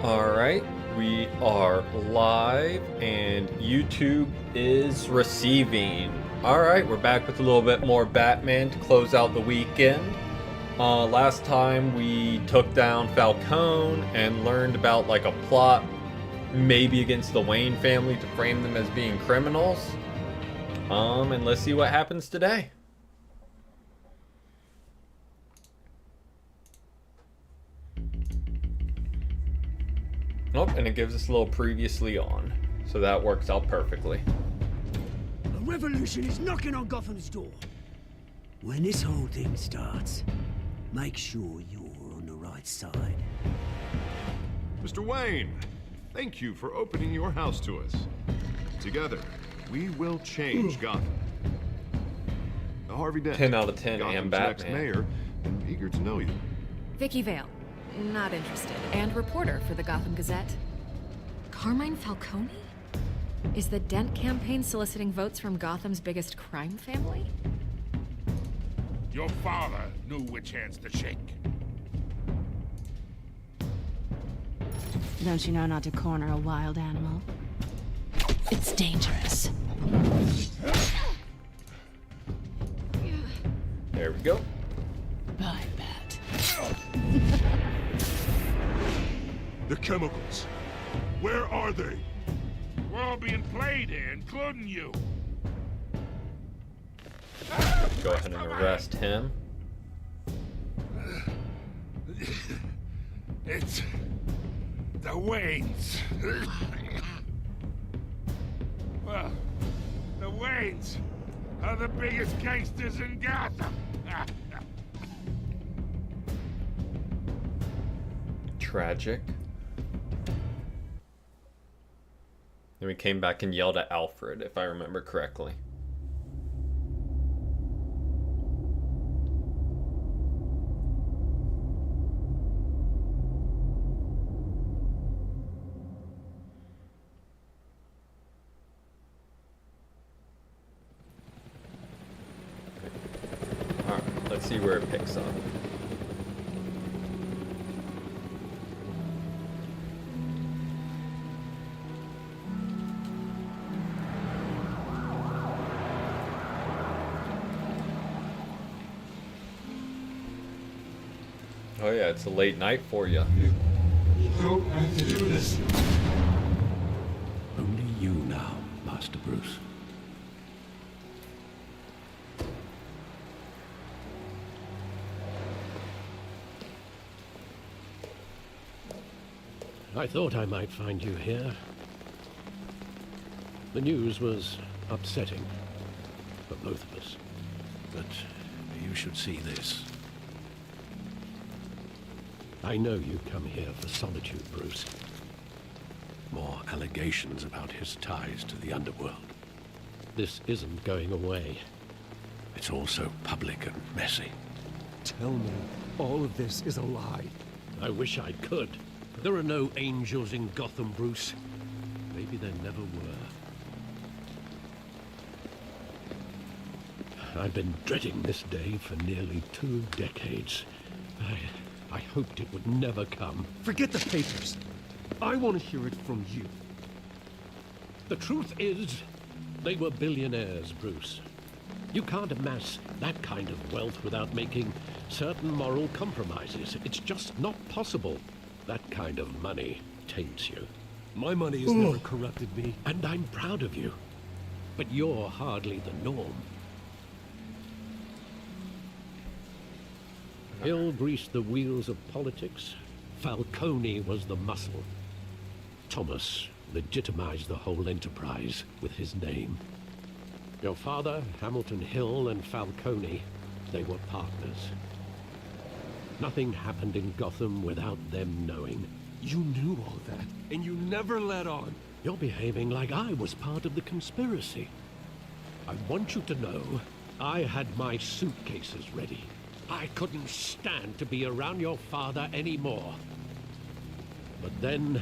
Alright, we are live and YouTube is receiving. Alright, we're back with a little bit more Batman to close out the weekend. Last time we took down Falcone and learned about like a plot maybe against the Wayne family to frame them as being criminals. And let's see what happens today. Nope, and it gives us a little previously on. So that works out perfectly. A revolution is knocking on Gotham's door. When this whole thing starts, make sure you're on the right side. Mr. Wayne, thank you for opening your house to us. Together, we will change Gotham. Now, Harvey Dent, 10 out of 10 Gotham's and next Batman. mayor, and eager to know you. Vicky Vale. Not interested. And reporter for the Gotham Gazette. Carmine Falcone? Is the Dent campaign soliciting votes from Gotham's biggest crime family? Your father knew which hands to shake. Don't you know not to corner a wild animal? It's dangerous. There we go. I bet. The chemicals. Where are they? We're all being played here, including you. Go ahead and arrest him. It's the Waynes. Well, the Waynes are the biggest gangsters in Gotham. Tragic. Then we came back and yelled at Alfred, if I remember correctly. Alright, let's see where it picks up. Oh yeah, it's a late night for you. You don't have to do this. Only you now, Master Bruce. I thought I might find you here. The news was upsetting for both of us. But you should see this. I know you come here for solitude, Bruce. More allegations about his ties to the underworld. This isn't going away. It's all so public and messy. Tell me, all of this is a lie. I wish I could. There are no angels in Gotham, Bruce. Maybe there never were. I've been dreading this day for nearly 2 decades. I hoped it would never come. Forget the papers. I want to hear it from you. The truth is, they were billionaires, Bruce. You can't amass that kind of wealth without making certain moral compromises. It's just not possible. That kind of money taints you. My money has never corrupted me. And I'm proud of you. But you're hardly the norm. Hill greased the wheels of politics. Falcone was the muscle. Thomas legitimized the whole enterprise with his name. Your father, Hamilton Hill, and Falcone, they were partners. Nothing happened in Gotham without them knowing. You knew all that, and you never let on. You're behaving like I was part of the conspiracy. I want you to know I had my suitcases ready. I couldn't stand to be around your father anymore. But then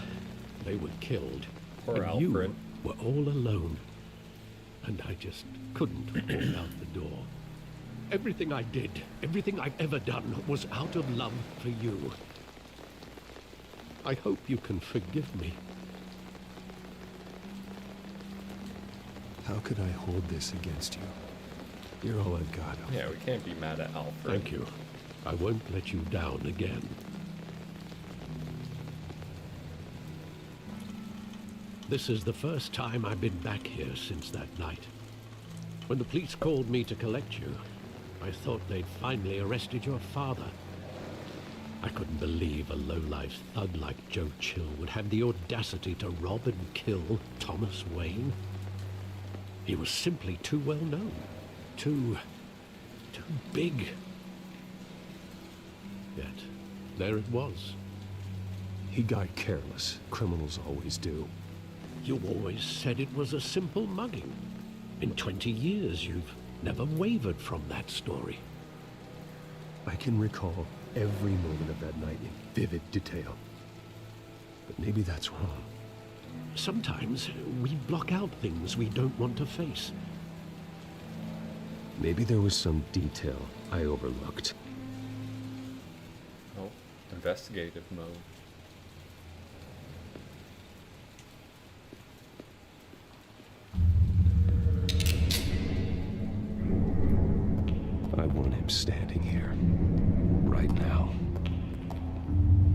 they were killed. Poor and Alfred. you were all alone. And I just couldn't walk out the door. Everything I did, everything I've ever done was out of love for you. I hope you can forgive me. How could I hold this against you? You're all I've got. Yeah, we can't be mad at Alfred. Thank you. I won't let you down again. This is the first time I've been back here since that night. When the police called me to collect you, I thought they'd finally arrested your father. I couldn't believe a low-life thug like Joe Chill would have the audacity to rob and kill Thomas Wayne. He was simply too well known. Too big. Yet, there it was. He got careless. Criminals always do. You always said it was a simple mugging. In 20 years, you've never wavered from that story. I can recall every moment of that night in vivid detail. But maybe that's wrong. Sometimes we block out things we don't want to face. Maybe there was some detail I overlooked. Oh, investigative mode. I want him standing here. Right now.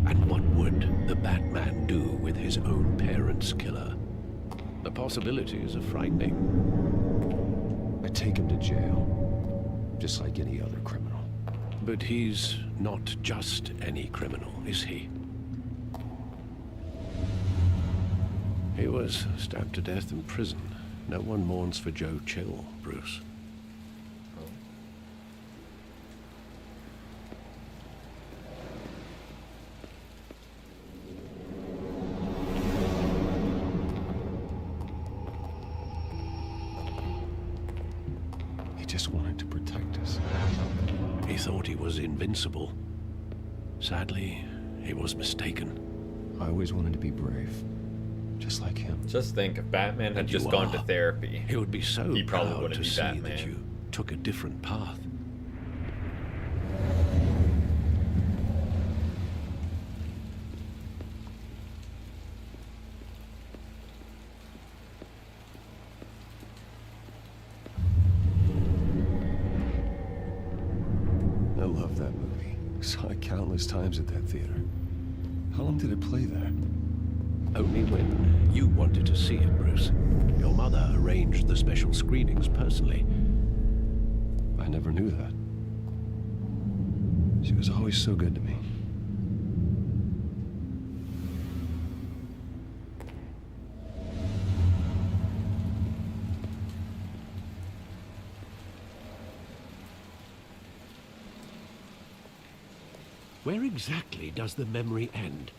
And what would the Batman do with his own parents' killer? The possibilities are frightening. I take him to jail. Just like any other criminal. But he's not just any criminal, is he? He was stabbed to death in prison. No one mourns for Joe Chill, Bruce. Just wanted to protect us. He thought he was invincible. Sadly, he was mistaken. I always wanted to be brave. Just like him. Just think, if Batman had And just you gone are. to therapy, He would be so he probably proud wouldn't to be see Batman. that you took a different path. I love that movie. Saw it countless times at that theater. How long did it play there? Only when you wanted to see it, Bruce. Your mother arranged the special screenings personally. I never knew that. She was always so good to me. Where exactly does the memory end?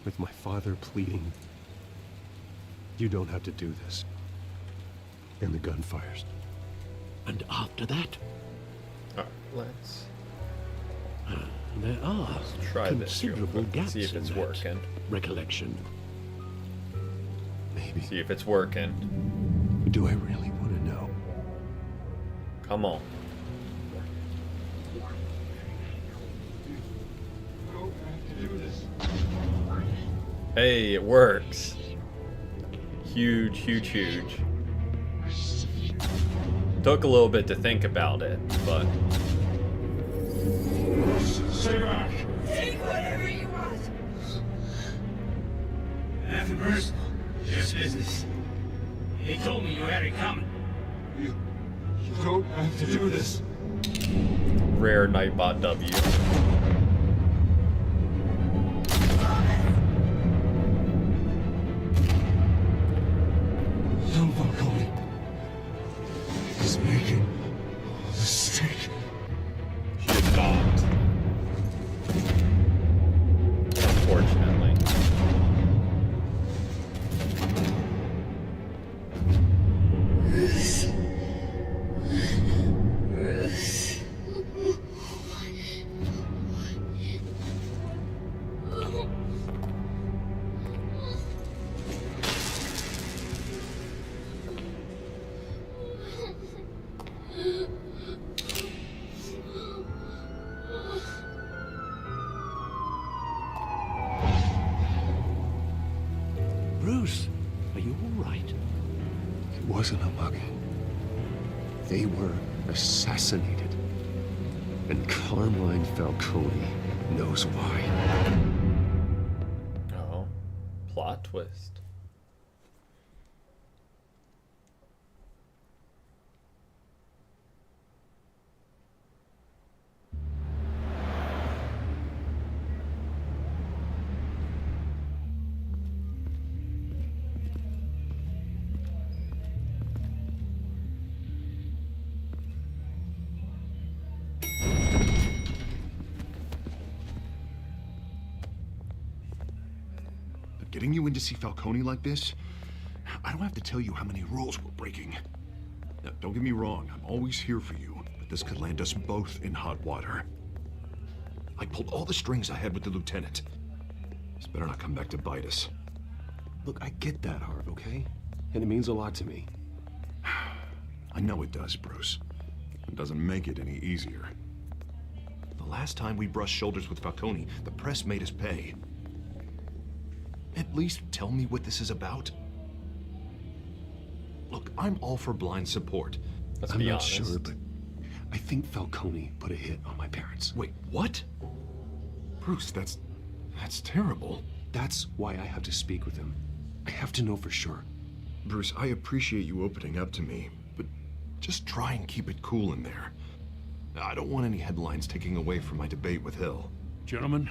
With my father pleading, "You don't have to do this." And the gun fires. And after that, Alright, let's there are try this real considerable quick. gaps See if in it's that working. recollection. Maybe. See if it's working. Do I really want to know? Come on. Hey, it works. Huge, huge, huge. Took a little bit to think about it, but Stay back. Take whatever you want. Nothing personal. Just business. He told me you had it coming. You don't have to do this. rare Nightbot W. Don't fuck on me. He's making a mistake. She did not. Unfortunately. Bruce, are you all right? It wasn't a mugging. They were assassinated. And Carmine Falcone knows why. Oh, plot twist. Getting you in to see Falcone like this? I don't have to tell you how many rules we're breaking. Now, don't get me wrong, I'm always here for you, but this could land us both in hot water. I pulled all the strings I had with the lieutenant. This better not come back to bite us. Look, I get that, Harv, okay? And it means a lot to me. I know it does, Bruce. It doesn't make it any easier. The last time we brushed shoulders with Falcone, the press made us pay. At least tell me what this is about. Look, I'm all for blind support. Let's I'm be not honest. sure, but I think Falcone put a hit on my parents. Wait, what? Bruce, that's terrible. That's why I have to speak with him. I have to know for sure. Bruce, I appreciate you opening up to me, but just try and keep it cool in there. I don't want any headlines taking away from my debate with Hill. Gentlemen,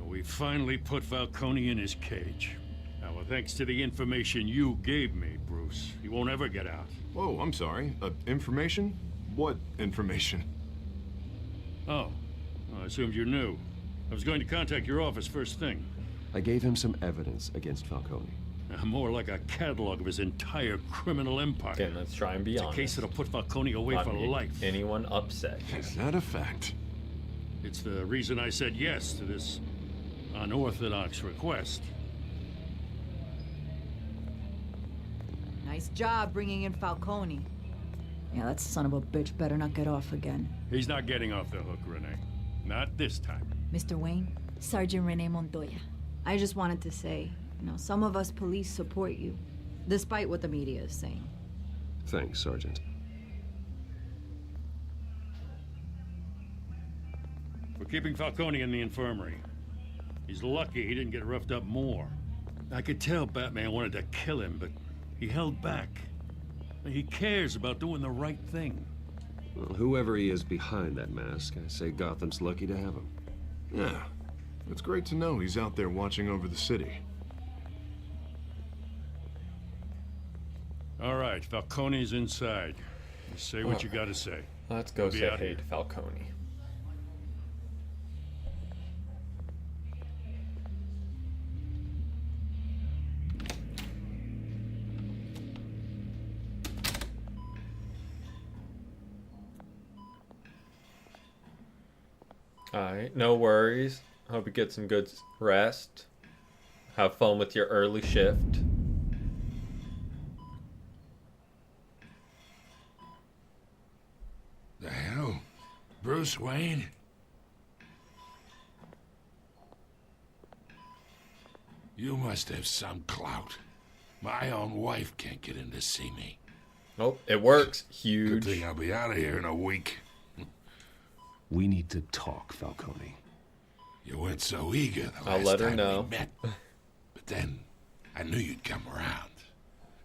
we finally put Falcone in his cage. Now, thanks to the information you gave me, Bruce, he won't ever get out. Whoa, I'm sorry. Information? What information? Oh, I assumed you knew. I was going to contact your office first thing. I gave him some evidence against Falcone. More like a catalog of his entire criminal empire. Again, let's try and be It's honest. a case that'll put Falcone away Not for make life. anyone upset. Is that a fact? It's the reason I said yes to this unorthodox request. Nice job bringing in Falcone. Yeah, that son of a bitch better not get off again. He's not getting off the hook, Renee. Not this time. Mr. Wayne, Sergeant Renee Montoya. I just wanted to say, some of us police support you, despite what the media is saying. Thanks, Sergeant. We're keeping Falcone in the infirmary. He's lucky he didn't get roughed up more. I could tell Batman wanted to kill him, but he held back. He cares about doing the right thing. Well, whoever he is behind that mask, I say Gotham's lucky to have him. Yeah. It's great to know he's out there watching over the city. All right, Falcone's inside. You say what you gotta say. Let's go We'll be say out hey here. to Falcone. Alright, no worries. Hope you get some good rest. Have fun with your early shift. The hell? Bruce Wayne? You must have some clout. My own wife can't get in to see me. Oh, it works. Good Huge. thing I'll be out of here in a week. We need to talk, Falcone. You weren't so eager the I'll last let her time know. we met. But then, I knew you'd come around.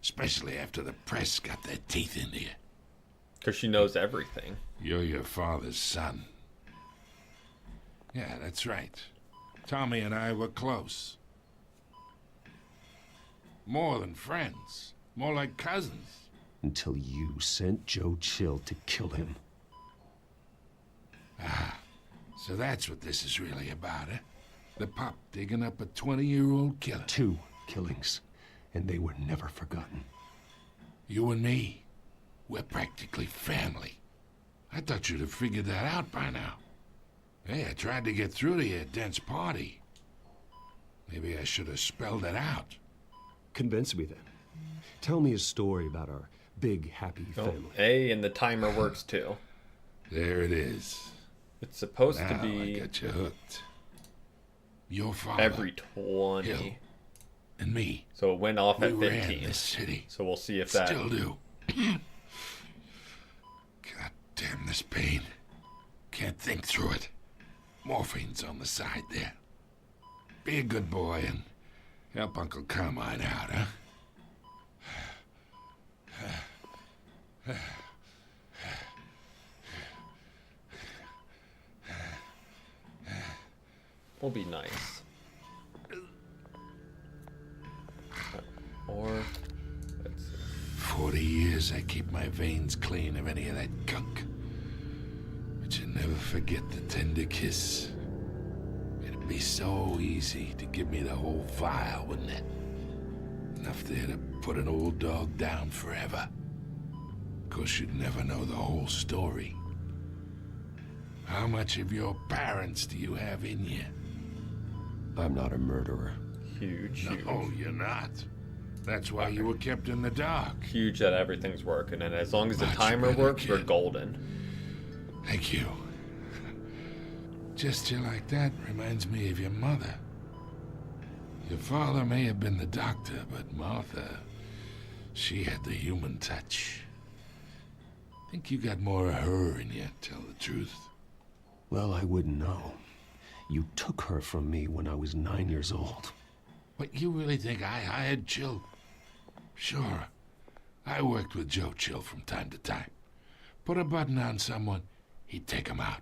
Especially after the press got their teeth into you. Because she knows everything. You're your father's son. Yeah, that's right. Tommy and I were close. More than friends. More like cousins. Until you sent Joe Chill to kill him. So that's what this is really about, eh? The pup digging up a 20-year-old killer. 2 killings, and they were never forgotten. You and me, we're practically family. I thought you'd have figured that out by now. Hey, I tried to get through to you at Dent's party. Maybe I should have spelled it out. Convince me then. Tell me a story about our big, happy Oh, family. hey, and the timer works too. There it is. It's supposed Now to I be got you hooked. Your father, every 20. Hill, and me. So it went off We at ran 15. this city. So we'll see if that... Still do. God damn this pain. Can't think through it. Morphine's on the side there. Be a good boy and help Uncle Carmine out, huh? Will be nice. Or... let's see. 40 years I keep my veins clean of any of that gunk. But you never forget the tender kiss. It'd be so easy to give me the whole file, wouldn't it? Enough there to put an old dog down forever. Of course, you'd never know the whole story. How much of your parents do you have in you? I'm not a murderer. Huge, huge. No, you're not. That's why you were kept in the dark. Huge that everything's working, and as long as the Much timer better, works, we're kid. golden. Thank you. Gesture like that reminds me of your mother. Your father may have been the doctor, but Martha, she had the human touch. Think you got more of her in you, tell the truth. Well, I wouldn't know. You took her from me when I was 9 years old. What, you really think I hired Chill? Sure. I worked with Joe Chill from time to time. Put a button on someone, he'd take him out.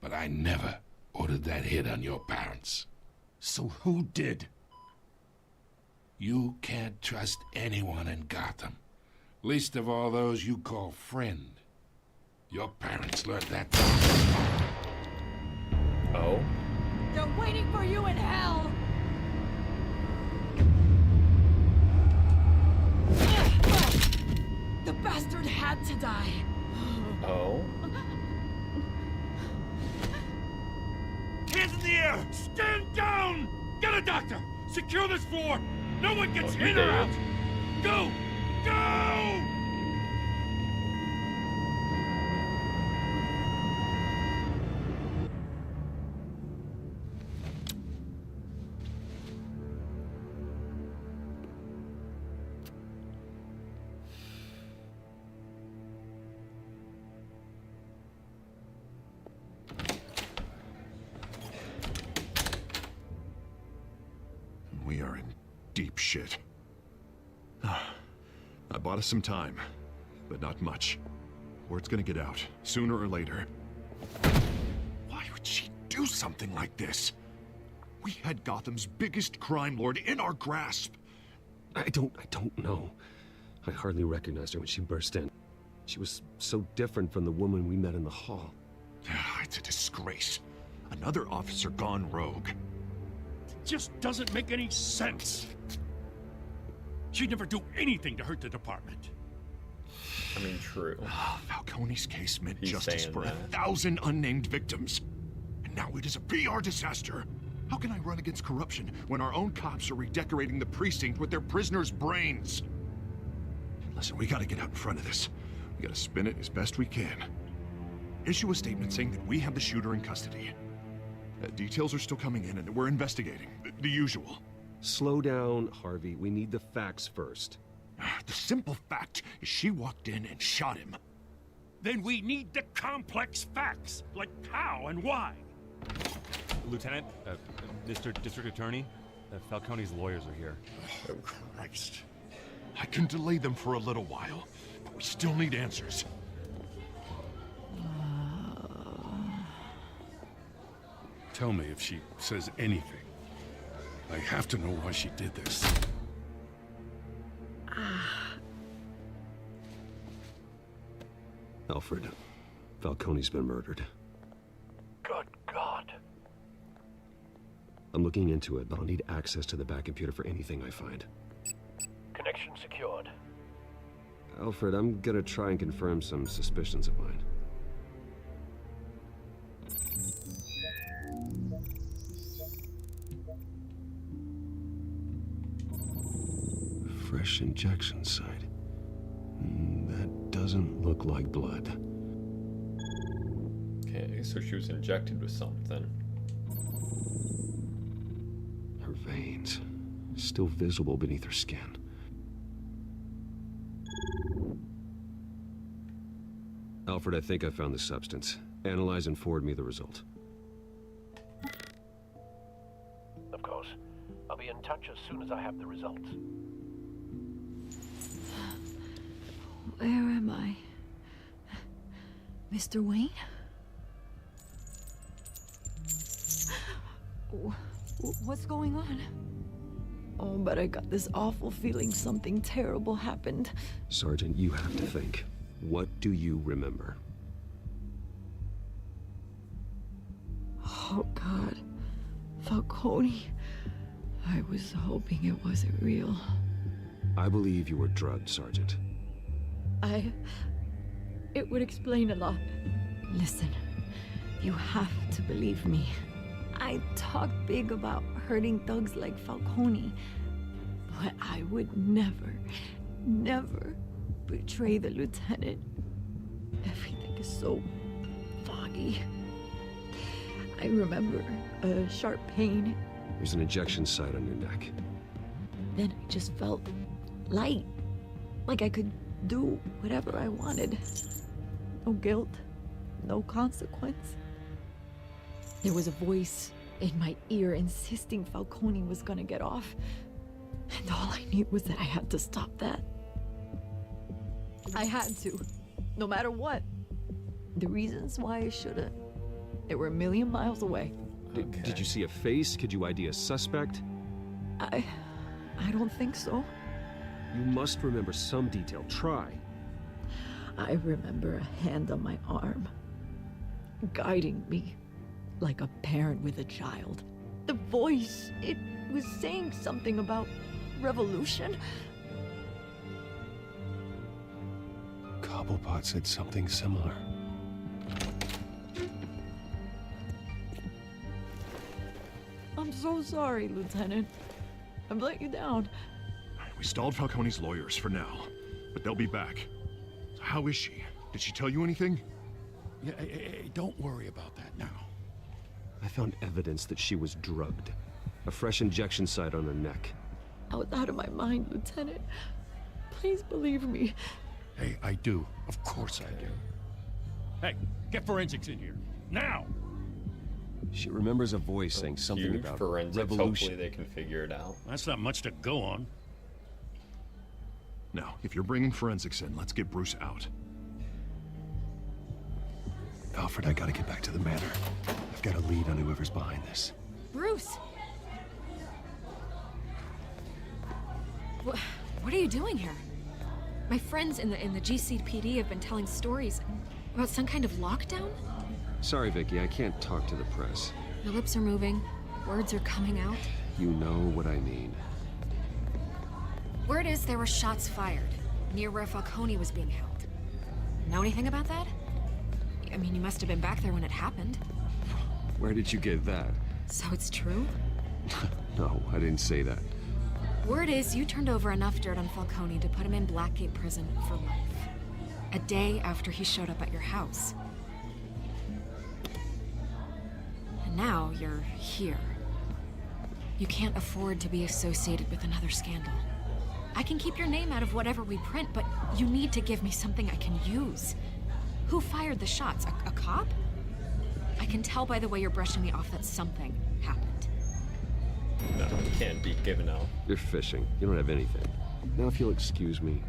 But I never ordered that hit on your parents. So who did? You can't trust anyone in Gotham. Least of all those you call friend. Your parents learned that. Oh? They're waiting for you in hell! The bastard had to die. Oh? Hands in the air! Stand down! Get a doctor! Secure this floor! No one gets Oh, you in or did. out! Go! Go! We are in deep shit. I bought us some time, but not much. Word's gonna get out, sooner or later. Why would she do something like this? We had Gotham's biggest crime lord in our grasp. I don't know. I hardly recognized her when she burst in. She was so different from the woman we met in the hall. It's a disgrace. Another officer gone rogue. Just doesn't make any sense. She'd never do anything to hurt the department. I mean, true. Falcone's case meant He's justice saying for that. 1,000 unnamed victims. And now it is a PR disaster. How can I run against corruption when our own cops are redecorating the precinct with their prisoners' brains? Listen, we gotta get out in front of this. We gotta spin it as best we can. Issue a statement saying that we have the shooter in custody. Details are still coming in and we're investigating. The usual. Slow down, Harvey. We need the facts first. The simple fact is she walked in and shot him. Then we need the complex facts, like how and why. Lieutenant, Mr. District Attorney, Falcone's lawyers are here. Oh, Christ. I can delay them for a little while, but we still need answers. Tell me if she says anything. I have to know why she did this. Alfred, Falcone's been murdered. Good God. I'm looking into it, but I'll need access to the back computer for anything I find. Connection secured. Alfred, I'm gonna try and confirm some suspicions of mine. Fresh injection site. That doesn't look like blood. Okay, so she was injected with something. Her veins. still visible beneath her skin. Alfred, I think I found the substance. Analyze and forward me the result. Of course. I'll be in touch as soon as I have the results. Where am I? Mr. Wayne? What's going on? Oh, but I got this awful feeling something terrible happened. Sergeant, you have to think. What do you remember? Oh, God. Falcone. I was hoping it wasn't real. I believe you were drugged, Sergeant. It would explain a lot. Listen, you have to believe me. I talk big about hurting thugs like Falcone, but I would never betray the lieutenant. Everything is so foggy. I remember a sharp pain. There's an injection site on your neck. Then I just felt light, like I could do whatever I wanted. No guilt, no consequence. There was a voice in my ear insisting Falcone was gonna get off. And all I knew was that I had to stop that. I had to, no matter what. The reasons why I shouldn't, they were a million miles away. Did you see a face? Could you ID a suspect? I don't think so. You must remember some detail. Try. I remember a hand on my arm, guiding me like a parent with a child. The voice, it was saying something about revolution. Cobblepot said something similar. I'm so sorry, Lieutenant. I've let you down. We stalled Falcone's lawyers for now, but they'll be back. So how is she? Did she tell you anything? Yeah, hey, don't worry about that now. I found evidence that she was drugged. A fresh injection site on her neck. I was out of my mind, Lieutenant. Please believe me. Hey, I do. Of course I do. Hey, get forensics in here. Now! She remembers a voice saying something Huge about forensics. revolution. Hopefully they can figure it out. That's not much to go on. Now, if you're bringing forensics in, let's get Bruce out. Alfred, I gotta get back to the manor. I've got a lead on whoever's behind this. Bruce! What are you doing here? My friends in the GCPD have been telling stories about some kind of lockdown? Sorry, Vicky, I can't talk to the press. Your lips are moving. Words are coming out. You know what I mean. Word is there were shots fired near where Falcone was being held. Know anything about that? I mean, you must have been back there when it happened. Where did you get that? So it's true? No, I didn't say that. Word is you turned over enough dirt on Falcone to put him in Blackgate Prison for life. A day after he showed up at your house. And now you're here. You can't afford to be associated with another scandal. I can keep your name out of whatever we print, but you need to give me something I can use. Who fired the shots? A cop? I can tell by the way you're brushing me off that something happened. No, you can't be given out. You're fishing. You don't have anything. Now if you'll excuse me.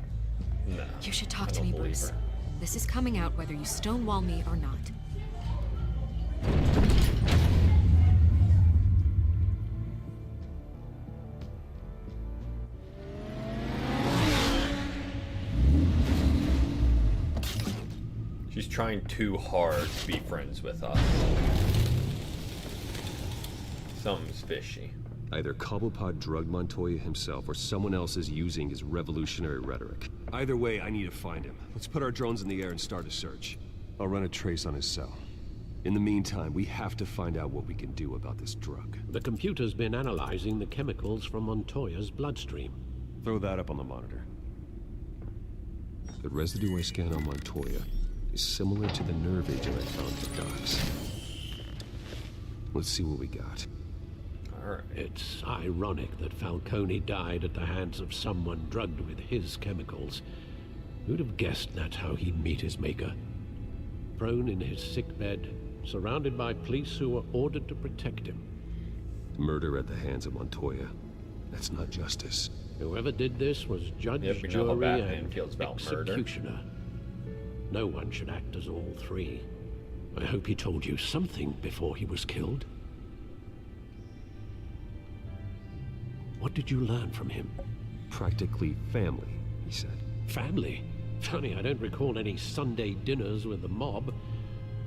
No. You should talk I to don't me, believe Bruce. her. This is coming out whether you stonewall me or not. She's trying too hard to be friends with us. Something's fishy. Either Cobblepot drugged Montoya himself or someone else is using his revolutionary rhetoric. Either way, I need to find him. Let's put our drones in the air and start a search. I'll run a trace on his cell. In the meantime, we have to find out what we can do about this drug. The computer's been analyzing the chemicals from Montoya's bloodstream. Throw that up on the monitor. The residue I scan on Montoya is similar to the nerve agent I found at the docks. Let's see what we got. Alright. It's ironic that Falcone died at the hands of someone drugged with his chemicals. Who'd have guessed that's how he'd meet his maker? Prone in his sickbed, surrounded by police who were ordered to protect him. Murder at the hands of Montoya. That's not justice. Whoever did this was judge, Yep, we know how jury, Batman and feels about murder. executioner. No one should act as all three. I hope he told you something before he was killed. What did you learn from him? Practically family, he said. Family? Funny, I don't recall any Sunday dinners with the mob.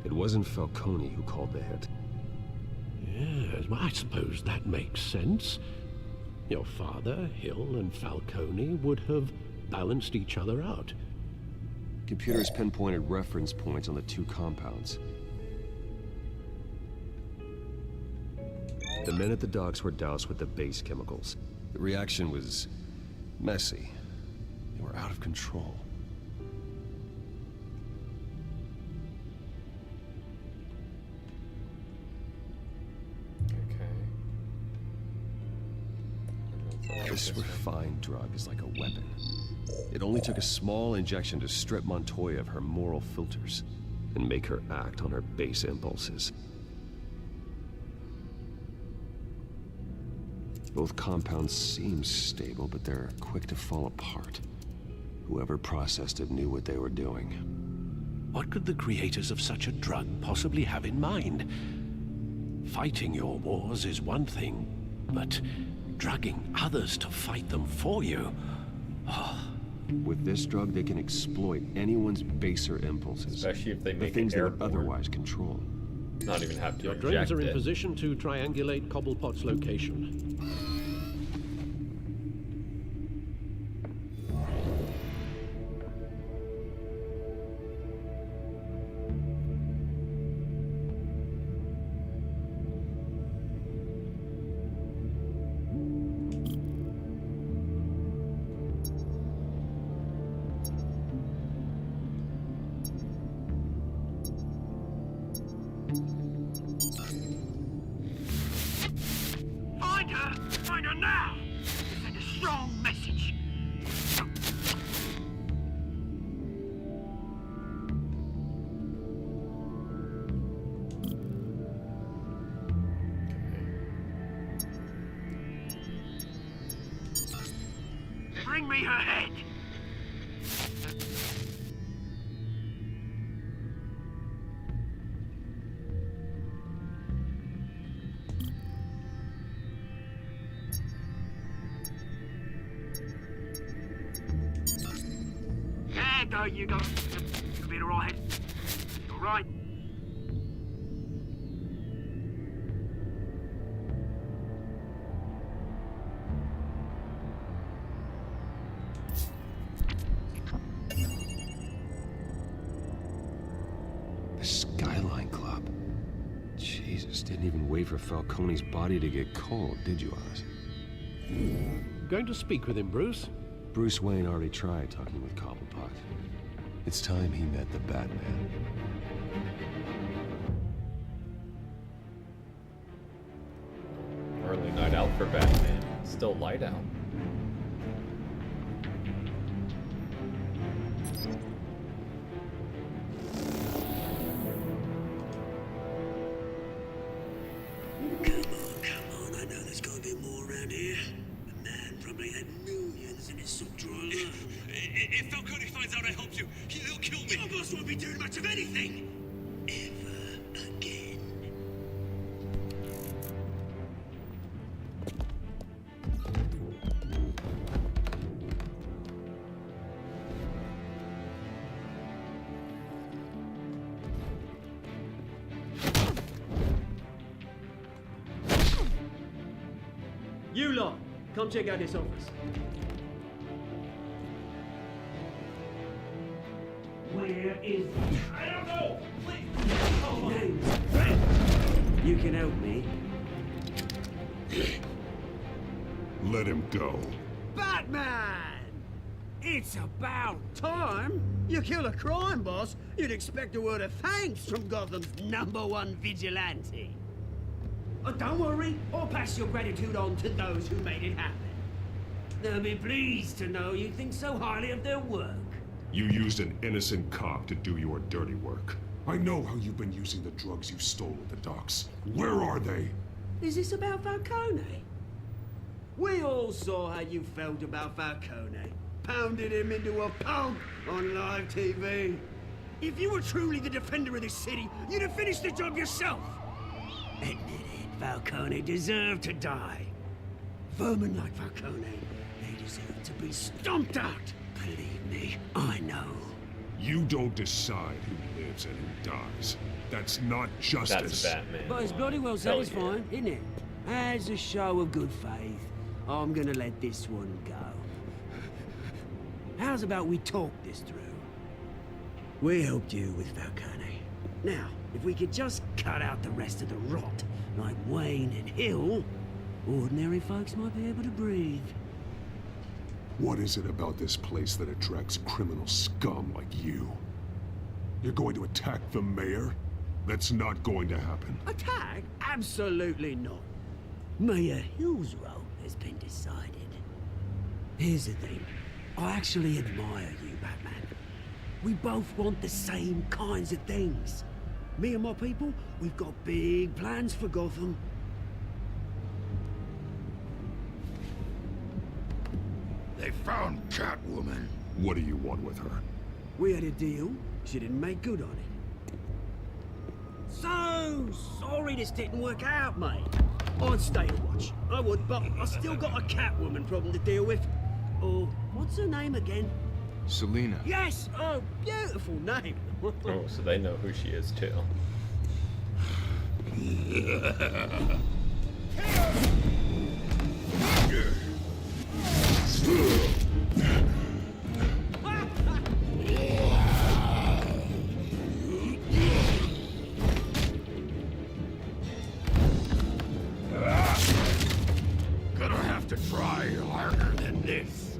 It wasn't Falcone who called the hit. Yes, well, I suppose that makes sense. Your father, Hill, and Falcone would have balanced each other out. Computers pinpointed reference points on the two compounds. The men at the docks were doused with the base chemicals. The reaction was messy. They were out of control. This refined drug is like a weapon. It only took a small injection to strip Montoya of her moral filters and make her act on her base impulses. Both compounds seem stable, but they're quick to fall apart. Whoever processed it knew what they were doing. What could the creators of such a drug possibly have in mind? Fighting your wars is one thing, but drugging others to fight them for you? Oh. With this drug, they can exploit anyone's baser impulses. Especially if they make the things it they would airborne. otherwise control. Not even have to Your inject drones are in it. position to triangulate Cobblepot's location. Find her! Find her now! Send a strong message. Bring me her head! There go, you go. You'll be alright. Alright. The Skyline Club. Jesus, didn't even wait for Falcone's body to get cold, did you, Oz? Going to speak with him, Bruce? Bruce Wayne already tried talking with Cobblepot. It's time he met the Batman. Early night out for Batman. Still light out. Come on, I know there's gotta be more around here. The man probably had millions in his sock drawer alone. If Falcone finds out I helped you, he'll kill me. Your boss won't be doing much of anything. Ever again. You lot, come check out this office. Where is he? I don't know! Please! You can help me. Let him go. Batman! It's about time. You kill a crime boss, you'd expect a word of thanks from Gotham's #1 vigilante. Oh, don't worry, I'll pass your gratitude on to those who made it happen. They'll be pleased to know you think so highly of their work. You used an innocent cop to do your dirty work. I know how you've been using the drugs you stole at the docks. Where are they? Is this about Falcone? We all saw how you felt about Falcone. Pounded him into a pulp on live TV. If you were truly the defender of this city, you'd have finished the job yourself. Admit it, Falcone deserved to die. Vermin like Falcone, they deserve to be stomped out. Believe me, I know. You don't decide who lives and who dies. That's not justice. That's Batman. But it's bloody well satisfying, isn't it? As a show of good faith, I'm gonna let this one go. How's about we talk this through? We helped you with Falcone. Now, if we could just cut out the rest of the rot, like Wayne and Hill, ordinary folks might be able to breathe. What is it about this place that attracts criminal scum like you? You're going to attack the mayor? That's not going to happen. Attack? Absolutely not. Mayor Hill's role has been decided. Here's the thing. I actually admire you, Batman. We both want the same kinds of things. Me and my people, we've got big plans for Gotham. They found Catwoman. What do you want with her? We had a deal. She didn't make good on it. So sorry this didn't work out, mate. I'd stay and watch. I would, but I still got a Catwoman problem to deal with. Oh, what's her name again? Selina. Yes! Oh, beautiful name. Oh, so they know who she is too. Gonna have to try harder than this.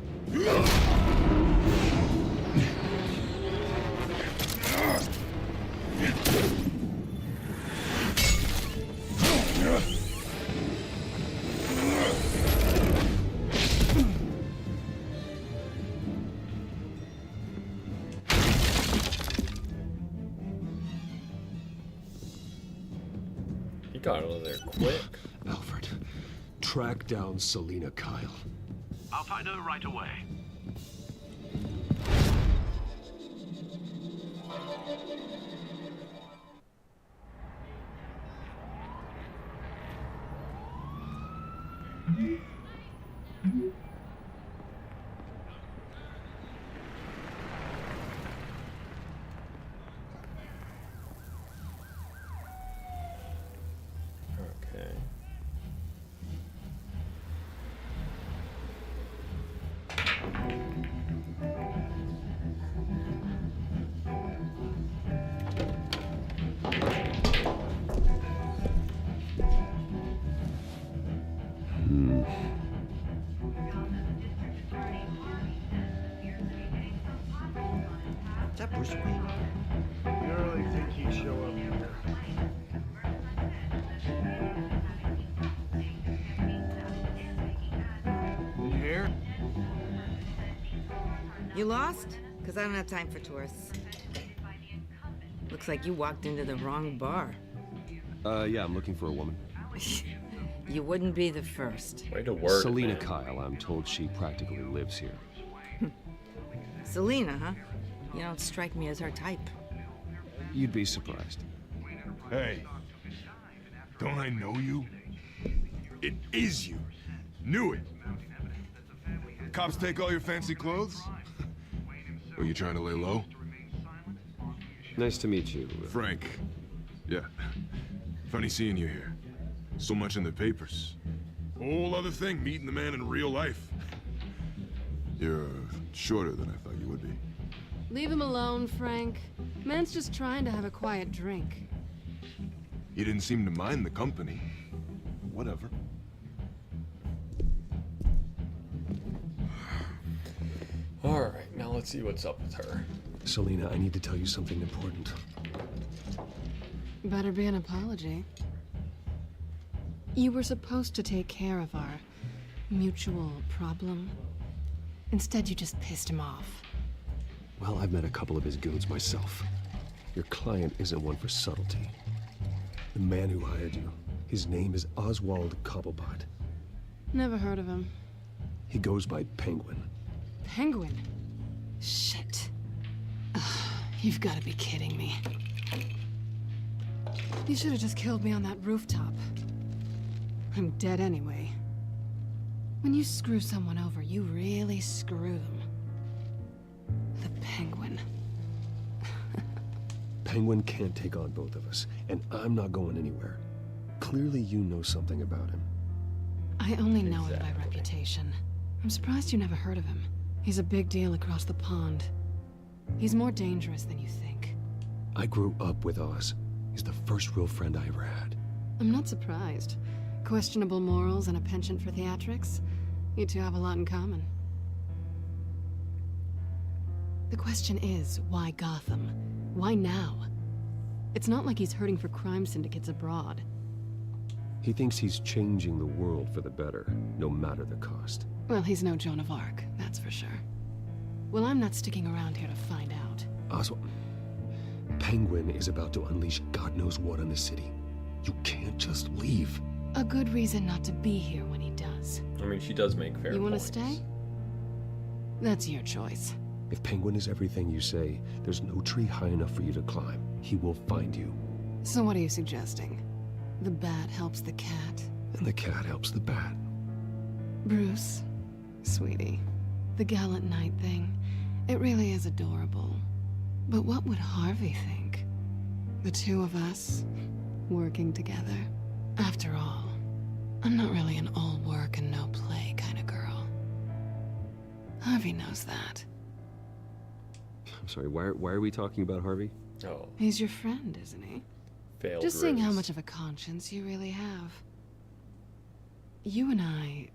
He got out of there quick. Alfred, track down Selina Kyle. I'll find her right away. Okay. Is that Bruce Wayne? You really think he'd show up here? You here? You lost? Because I don't have time for tourists. Looks like you walked into the wrong bar. Yeah, I'm looking for a woman. You wouldn't be the first. Way to word it, Selina man. Kyle, I'm told she practically lives here. Selina, huh? You don't strike me as her type. You'd be surprised. Hey, don't I know you? It is you. Knew it. Cops take all your fancy clothes? Are you trying to lay low? Nice to meet you. Frank. Yeah. Funny seeing you here. So much in the papers. Whole other thing, meeting the man in real life. You're shorter than I thought you would be. Leave him alone, Frank. Man's just trying to have a quiet drink. You didn't seem to mind the company. Whatever. Alright, now let's see what's up with her. Selina, I need to tell you something important. Better be an apology. You were supposed to take care of our mutual problem. Instead, you just pissed him off. Well, I've met a couple of his goons myself. Your client isn't one for subtlety. The man who hired you, his name is Oswald Cobblepot. Never heard of him. He goes by Penguin. Penguin? Shit. Ugh, you've got to be kidding me. You should have just killed me on that rooftop. I'm dead anyway. When you screw someone over, you really screw them. The Penguin. Penguin can't take on both of us, and I'm not going anywhere. Clearly you know something about him. I only know him by reputation. I'm surprised you never heard of him. He's a big deal across the pond. He's more dangerous than you think. I grew up with Oz. He's the first real friend I ever had. I'm not surprised. Questionable morals and a penchant for theatrics. You two have a lot in common. The question is, why Gotham? Why now? It's not like he's hurting for crime syndicates abroad. He thinks he's changing the world for the better, no matter the cost. Well, he's no Joan of Arc, that's for sure. Well, I'm not sticking around here to find out. Oswald, Penguin is about to unleash God knows what on the city. You can't just leave. A good reason not to be here when he does. I mean, she does make fair You want to points. stay? That's your choice. If Penguin is everything you say, there's no tree high enough for you to climb. He will find you. So what are you suggesting? The bat helps the cat? And the cat helps the bat. Bruce, sweetie, the gallant knight thing, it really is adorable. But what would Harvey think? The two of us, working together? After all, I'm not really an all work and no play kind of girl. Harvey knows that. I'm sorry, why are we talking about Harvey? Oh. He's your friend, isn't he? Failed Just seeing how ruse. much of a conscience you really have. You and I...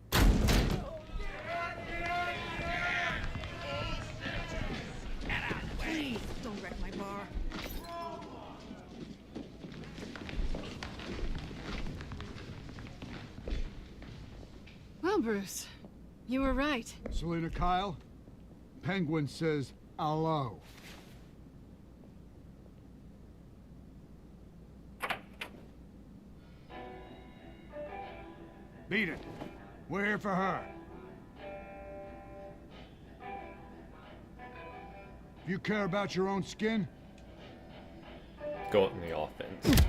Please, don't wreck my bar. Well, Bruce, you were right. Selina Kyle, Penguin says hello. Beat it. We're here for her. If you care about your own skin, Go on the offense.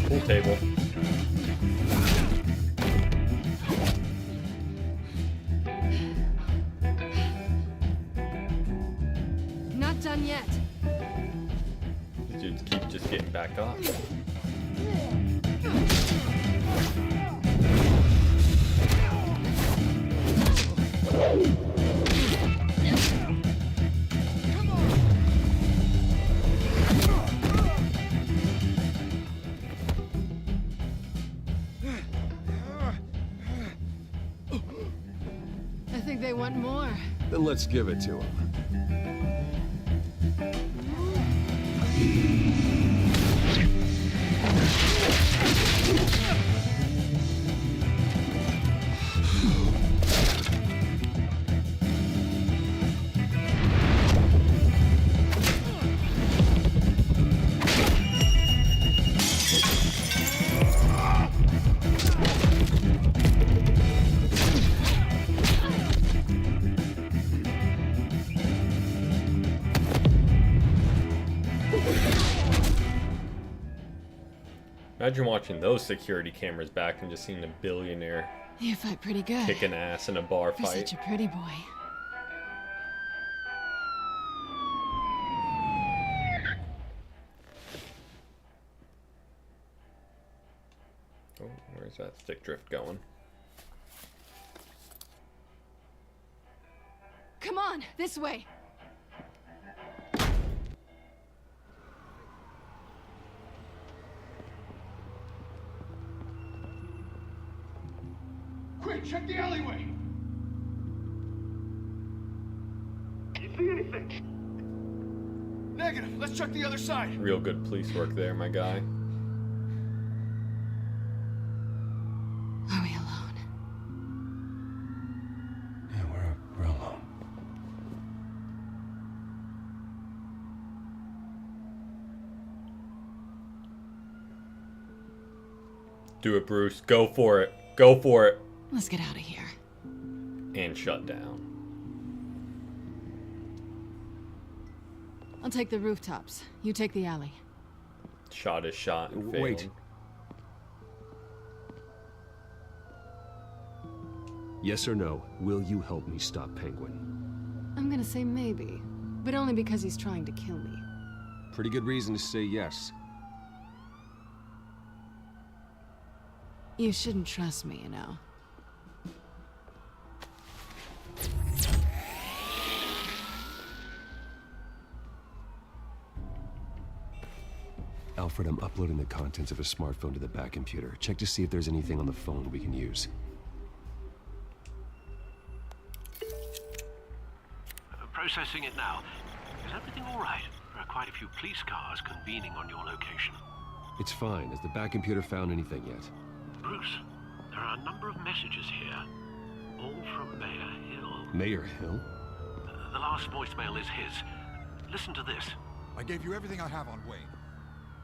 Pool table. Not done yet. These dudes keep just getting back up. I think they want more. Then let's give it to him. Imagine watching those security cameras back and just seeing a billionaire You fight pretty good. kicking ass in a bar For fight. such a pretty boy. Oh, where's that stick drift going? Come on, this way. Quick, check the alleyway. You see anything? Negative. Let's check the other side. Real good police work there, my guy. Are we alone? Yeah, we're alone. Do it, Bruce. Go for it. Go for it. Let's get out of here. And shut down. I'll take the rooftops. You take the alley. Shot is shot and failed. Wait. Yes or no, will you help me stop Penguin? I'm gonna say maybe, but only because he's trying to kill me. Pretty good reason to say yes. You shouldn't trust me, you know. Alfred, I'm uploading the contents of a smartphone to the back computer. Check to see if there's anything on the phone we can use. Processing it now. Is everything all right? There are quite a few police cars convening on your location. It's fine. Has the back computer found anything yet? Bruce, there are a number of messages here, all from Mayor Hill. Mayor Hill? The last voicemail is his. Listen to this. I gave you everything I have on Wayne.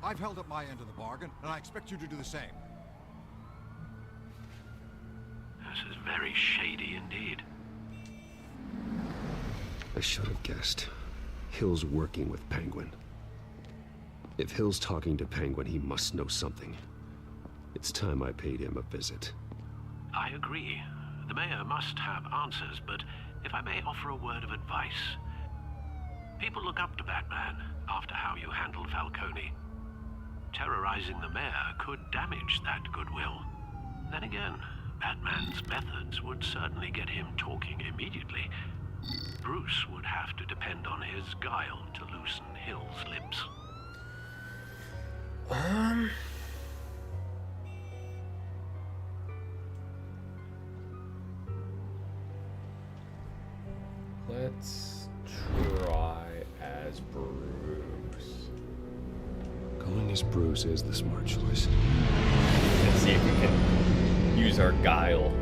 I've held up my end of the bargain, and I expect you to do the same. This is very shady indeed. I should have guessed. Hill's working with Penguin. If Hill's talking to Penguin, he must know something. It's time I paid him a visit. I agree. The mayor must have answers, but if I may offer a word of advice. People look up to Batman after how you handled Falcone. Terrorizing the mayor could damage that goodwill. Then again, Batman's methods would certainly get him talking immediately. Bruce would have to depend on his guile to loosen Hill's lips. Let's try as Bruce. Going as Bruce is the smart choice. Let's see if we can use our guile.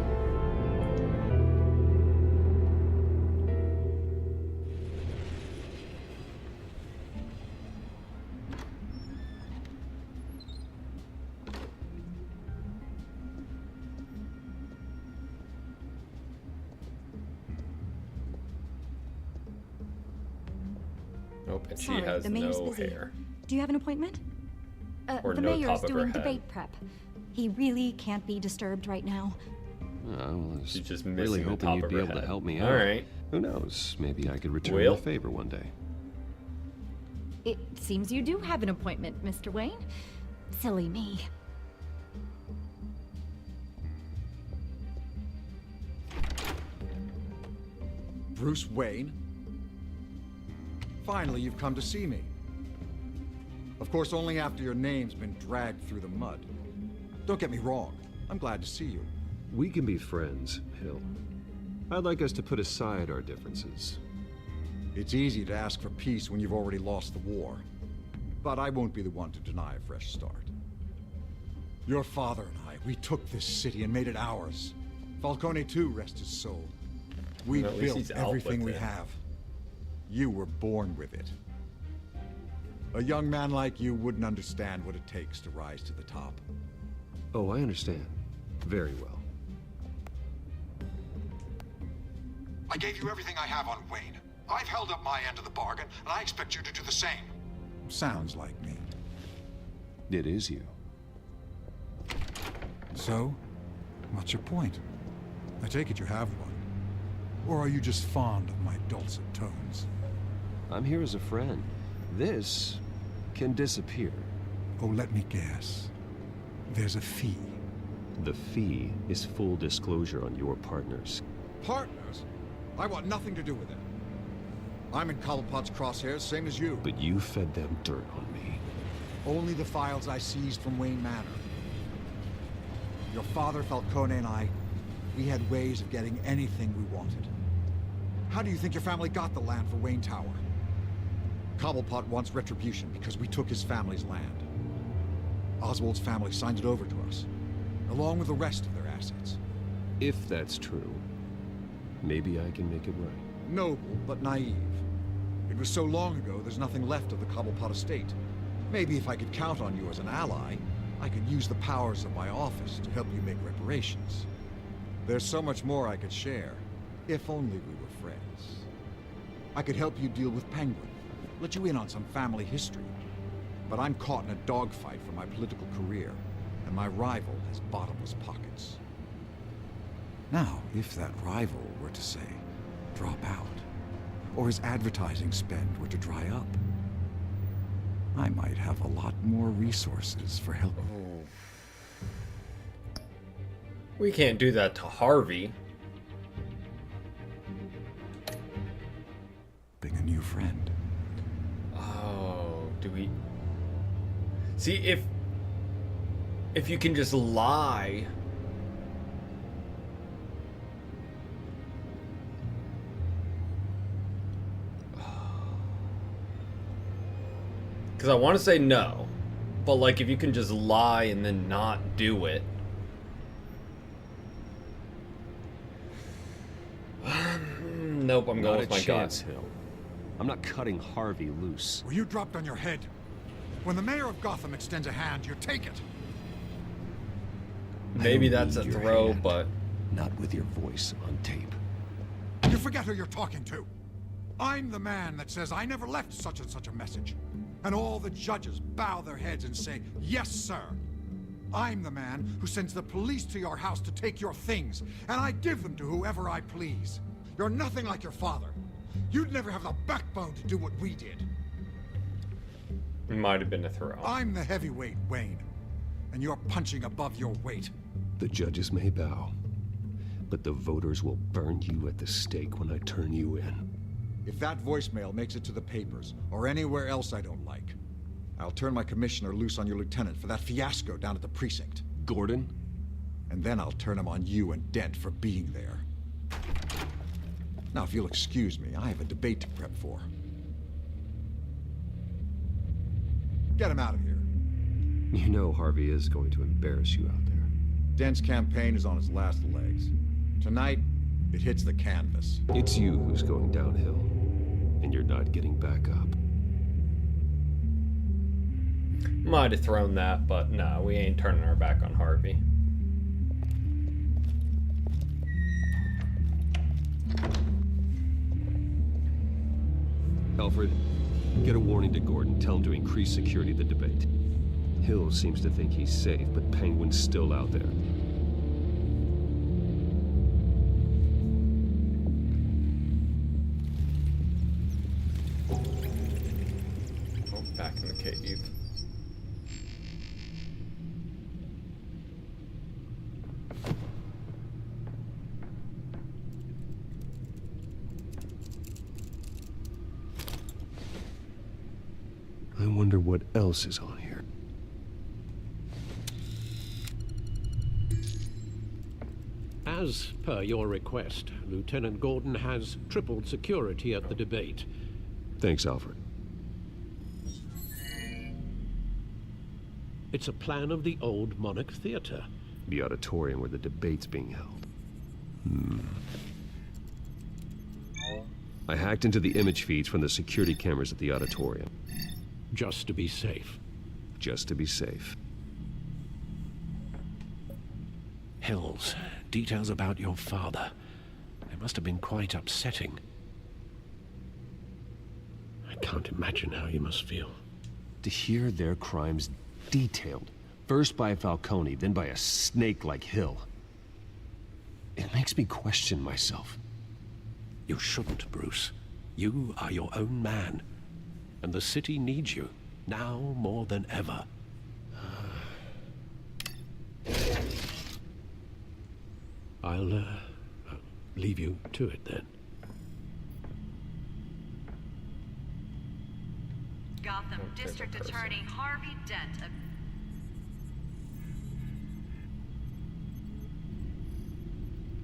Nope, and Sorry, she has the mayor's no busy. hair. Do you have an appointment? Or the no mayor's top of her doing head. debate prep. He really can't be disturbed right now. I was She's just really missing the hoping top you'd of be her able to head. help me All out. right. Who knows? Maybe I could return Will? the favor one day. It seems you do have an appointment, Mr. Wayne. Silly me. Bruce Wayne? Finally, you've come to see me. Of course, only after your name's been dragged through the mud. Don't get me wrong. I'm glad to see you. We can be friends, Hill. I'd like us to put aside our differences. It's easy to ask for peace when you've already lost the war. But I won't be the one to deny a fresh start. Your father and I, we took this city and made it ours. Falcone too, rest his soul. We Well, at least built he's out everything with we it. have. You were born with it. A young man like you wouldn't understand what it takes to rise to the top. Oh, I understand. Very well. I gave you everything I have on Wayne. I've held up my end of the bargain, and I expect you to do the same. Sounds like me. It is you. So, what's your point? I take it you have one. Or are you just fond of my dulcet tones? I'm here as a friend. This can disappear. Oh, let me guess. There's a fee. The fee is full disclosure on your partners. Partners? I want nothing to do with them. I'm in Cobblepot's crosshairs, same as you. But you fed them dirt on me. Only the files I seized from Wayne Manor. Your father, Falcone, and I, we had ways of getting anything we wanted. How do you think your family got the land for Wayne Tower? Cobblepot wants retribution because we took his family's land. Oswald's family signed it over to us, along with the rest of their assets. If that's true, maybe I can make it right. Noble, but naive. It was so long ago, there's nothing left of the Cobblepot estate. Maybe if I could count on you as an ally, I could use the powers of my office to help you make reparations. There's so much more I could share, if only we were friends. I could help you deal with Penguin, let you in on some family history. But I'm caught in a dogfight for my political career, and my rival has bottomless pockets. Now, if that rival were to say, drop out, or his advertising spend were to dry up, I might have a lot more resources for help. We can't do that to Harvey. Being a new friend. Oh, do we... See, if you can just lie... Because I want to say no, but like if you can just lie and then not do it. Nope, I'm going with my gut. Hill. I'm not cutting Harvey loose. Were you dropped on your head? When the mayor of Gotham extends a hand, you take it. Maybe that's a throw, but... Not with your voice on tape. You forget who you're talking to. I'm the man that says I never left such and such a message. And all the judges bow their heads and say, yes, sir. I'm the man who sends the police to your house to take your things, and I give them to whoever I please. You're nothing like your father. You'd never have the backbone to do what we did. It might have been a throw. I'm the heavyweight, Wayne, and you're punching above your weight. The judges may bow, but the voters will burn you at the stake when I turn you in. If that voicemail makes it to the papers, or anywhere else I don't like, I'll turn my commissioner loose on your lieutenant for that fiasco down at the precinct. Gordon? And then I'll turn him on you and Dent for being there. Now, if you'll excuse me, I have a debate to prep for. Get him out of here. You know Harvey is going to embarrass you out there. Dent's campaign is on its last legs. Tonight, it hits the canvas. It's you who's going downhill, and you're not getting back up. Might have thrown that, but no, we ain't turning our back on Harvey. Alfred, get a warning to Gordon. Tell him to increase security at the debate. Hill seems to think he's safe, but Penguin's still out there. Oh, back in the cave. I wonder what else is on here. As per your request, Lieutenant Gordon has tripled security at the debate. Thanks, Alfred. It's a plan of the old Monarch Theater. The auditorium where the debate's being held. I hacked into the image feeds from the security cameras at the auditorium. Just to be safe. Just to be safe. Hills, details about your father. They must have been quite upsetting. I can't imagine how you must feel. To hear their crimes detailed First by Falcone, then by a snake like Hill. It makes me question myself. You shouldn't, Bruce. You are your own man. And the city needs you, now more than ever. I'll leave you to it then. Gotham District Attorney Harvey Dent.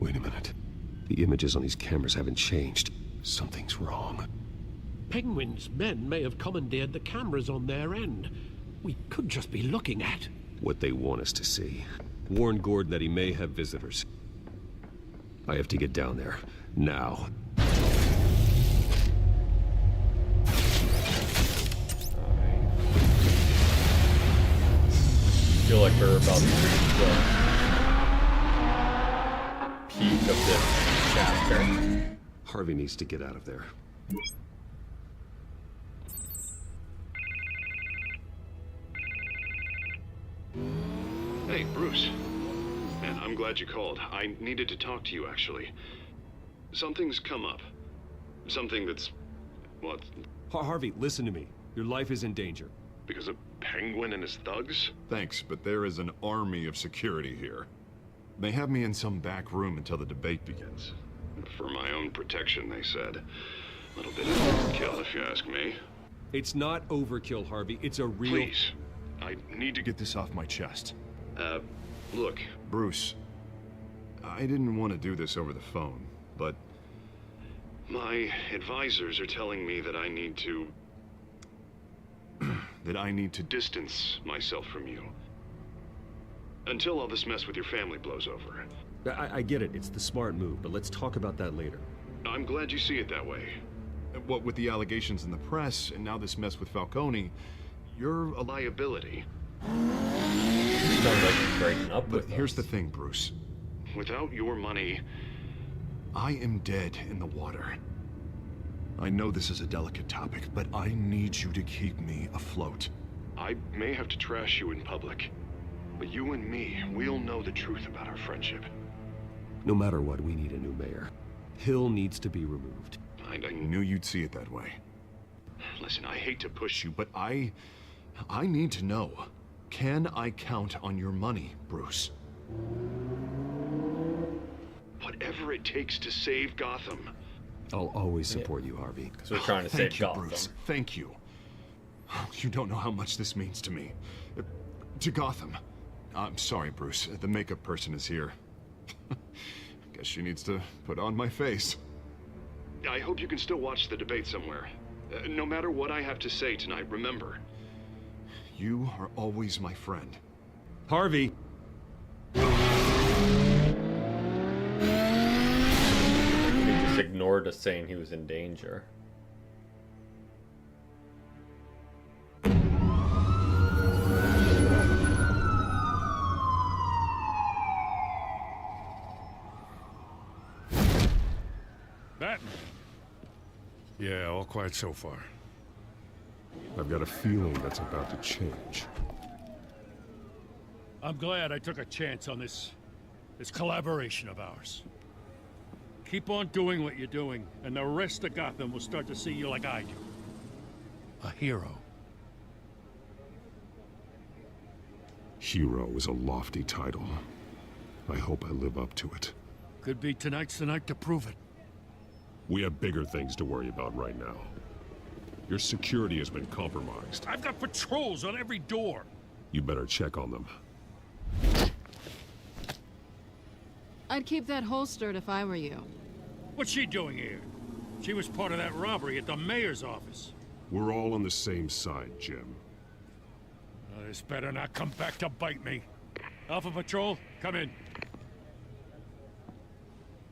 Wait a minute. The images on these cameras haven't changed. Something's wrong. Penguin's men may have commandeered the cameras on their end. We could just be looking at What they want us to see. Warn Gordon that he may have visitors. I have to get down there. Now. I feel like we're about to reach the peak of this chapter. Harvey needs to get out of there. Hey, Bruce. Man, I'm glad you called. I needed to talk to you, actually. Something's come up. Something that's... what? Harvey, listen to me. Your life is in danger. Because of Penguin and his thugs? Thanks, but there is an army of security here. They have me in some back room until the debate begins. For my own protection, they said. A little bit of overkill, if you ask me. It's not overkill, Harvey. It's a real... Please. I need to Get this off my chest. Look. Bruce, I didn't want to do this over the phone, but... My advisors are telling me that I need to... that I need to distance myself from you. Until all this mess with your family blows over. I get it. It's the smart move, but let's talk about that later. I'm glad you see it that way. What with the allegations in the press, and now this mess with Falcone, you're a liability. Sounds like you're breaking up with But here's the thing, Bruce. Without your money... I am dead in the water. I know this is a delicate topic, but I need you to keep me afloat. I may have to trash you in public, but you and me, we'll know the truth about our friendship. No matter what, we need a new mayor. Hill needs to be removed. I knew you'd see it that way. Listen, I hate to push you, But I need to know. Can I count on your money, Bruce? whatever it takes to save Gotham. I'll always support you, Harvey. Because we're trying to Thank save you, Gotham. Bruce. Thank you. You don't know how much this means to me. To Gotham. I'm sorry, Bruce. The makeup person is here. Guess she needs to put on my face. I hope you can still watch the debate somewhere. No matter what I have to say tonight, remember. You are always my friend. Harvey! He just ignored us saying he was in danger. Batman. Yeah, all quiet so far. I've got a feeling that's about to change. I'm glad I took a chance on this collaboration of ours. Keep on doing what you're doing, and the rest of Gotham will start to see you like I do. A hero. Hero is a lofty title. I hope I live up to it. Could be tonight's the night to prove it. We have bigger things to worry about right now. Your security has been compromised. I've got patrols on every door. You better check on them. I'd keep that holstered if I were you. What's she doing here? She was part of that robbery at the mayor's office. We're all on the same side, Jim. This better not come back to bite me. Alpha Patrol, come in.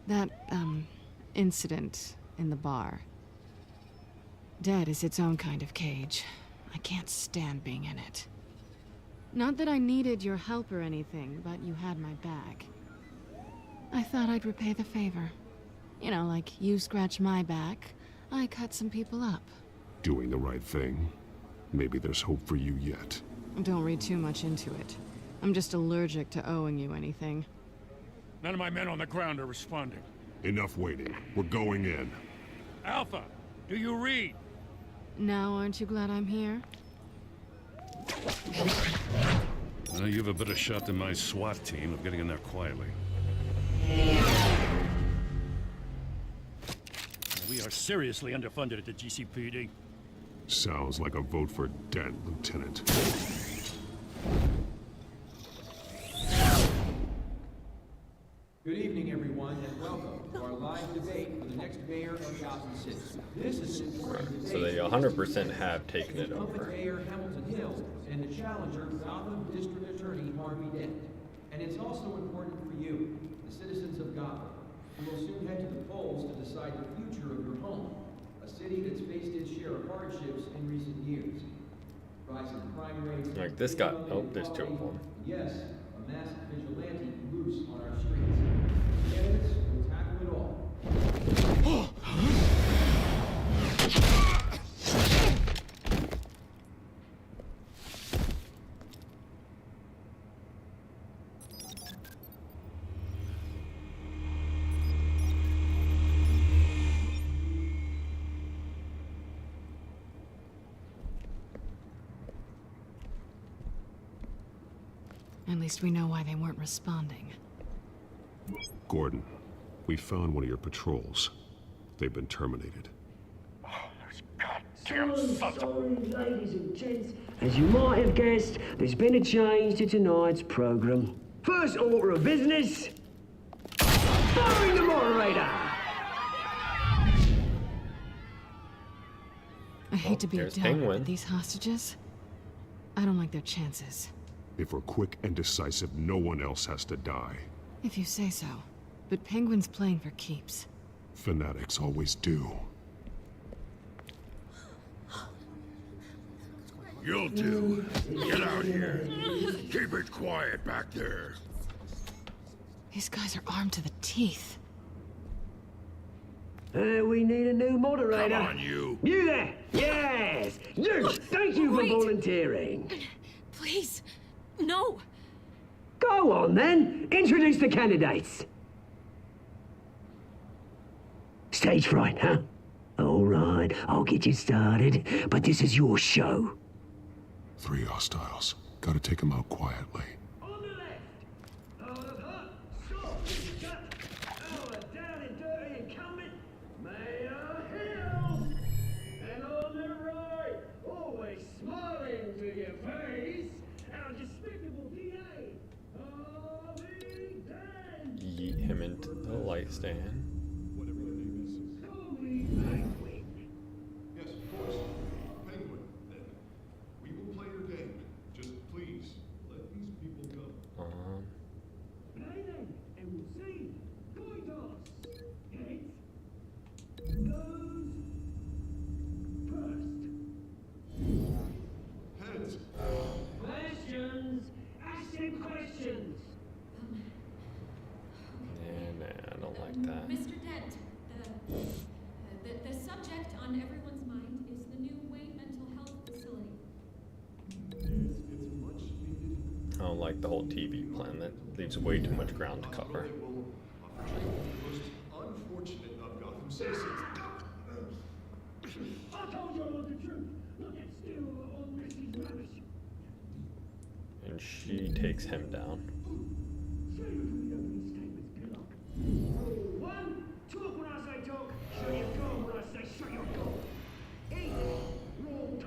That, incident in the bar. Dead is its own kind of cage. I can't stand being in it. Not that I needed your help or anything, but you had my back. I thought I'd repay the favor. You know, like you scratch my back, I cut some people up. Doing the right thing. Maybe there's hope for you yet. Don't read too much into it. I'm just allergic to owing you anything. None of my men on the ground are responding. Enough waiting. We're going in. Alpha, do you read? Now, aren't you glad I'm here? Well, you have a better shot than my SWAT team of getting in there quietly. We are seriously underfunded at the GCPD. Sounds like a vote for Dent, Lieutenant. Good evening, everyone, and welcome to our live debate for the next mayor of Gotham City. This is an important debate. So they 100% have taken it Incumbent over. Mayor Hamilton Hill and the challenger Gotham District Attorney Harvey Dent. And it's also important for you, the citizens of Gotham, who will soon head to the polls to decide the future of your home, a city that's faced its share of hardships in recent years. Rising crime rates. Like this guy. Oh, there's two of them. Yes, a masked vigilante loose on our streets. Candidates will tackle it all. At least we know why they weren't responding. Gordon, we found one of your patrols. They've been terminated. Ladies and gents, as you might have guessed, there's been a change to tonight's program. First order of business, firing the moderator. I hate to be a there's downer, Penguin. but these hostages, I don't like their chances. If we're quick and decisive, no one else has to die. If you say so. But Penguin's playing for keeps. Fanatics always do. You'll do. Get out here. Keep it quiet back there. These guys are armed to the teeth. We need a new moderator. Come on, you. You there? Yes. You. Thank you for volunteering. Please, no. Go on then. Introduce the candidates. Stage fright, huh? All right, I'll get you started, but this is your show. 3 hostiles. Gotta take them out quietly. Yeet him into the light stand. Yes, of course. Penguin, then. We will play your game. Just please, let these people go. Play then, and we'll see. Coin toss. Heads. Goes first. Heads. Questions. Ask them questions. Nah, I don't like that. Mr. Dent, the subject on everyone's mind is the new Wayne Mental Health Facility. I don't like the whole TV plan. That leaves way too much ground to cover. Unfortunate of Gotham citizens. I told you I want the truth. Look at still on Missy's rubbish. And she takes him down. One, talk when I say talk. Shut your door when I say shut your door. Eat. Rule 2.